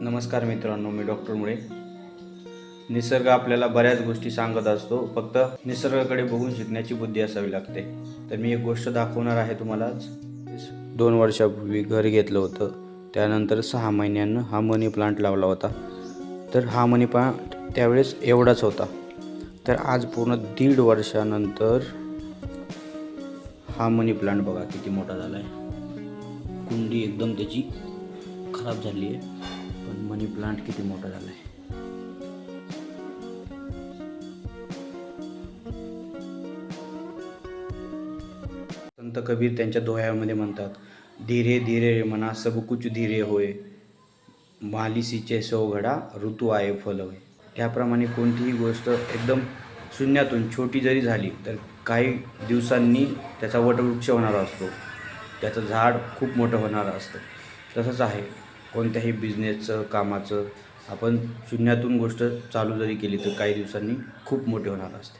नमस्कार मित्रांनो, मी डॉक्टर मुळे. निसर्ग आपल्याला बऱ्याच गोष्टी सांगत असतो, फक्त निसर्गाकडे बघून शिकण्याची बुद्धी असावी लागते. तर मी एक गोष्ट दाखवणार आहे तुम्हाला. 2 वर्षापूर्वी घर घेतलं होतं, त्यानंतर 6 महिन्यांनी हा मनी प्लांट लावला होता. तर हा मनी प्लांट त्यावेळेस एवढाच होता. तर आज पूर्ण 1.5 वर्षानंतर हा मनी प्लांट बघा किती मोठा झाला आहे. कुंडी एकदम त्याची खराब झाली आहे, पण मनी प्लांट किती मोठा झाला आहे. संत कबीर त्यांच्या दोह्यामध्ये म्हणतात, धीरे धीरे रे मना सब कुछ धीरे होय, मालिसीचे सौघडा ऋतू आहे फल होय. त्याप्रमाणे कोणतीही गोष्ट एकदम शून्यातून छोटी जरी झाली तर काही दिवसांनी त्याचा वटवृक्ष होणारा असतो, त्याचं झाड खूप मोठं होणारं असतं. तसंच आहे कोणत्याही बिझनेसचं, कामाचं. आपण शून्यातून गोष्ट चालू जरी केली तर काही दिवसांनी खूप मोठी होणार असते.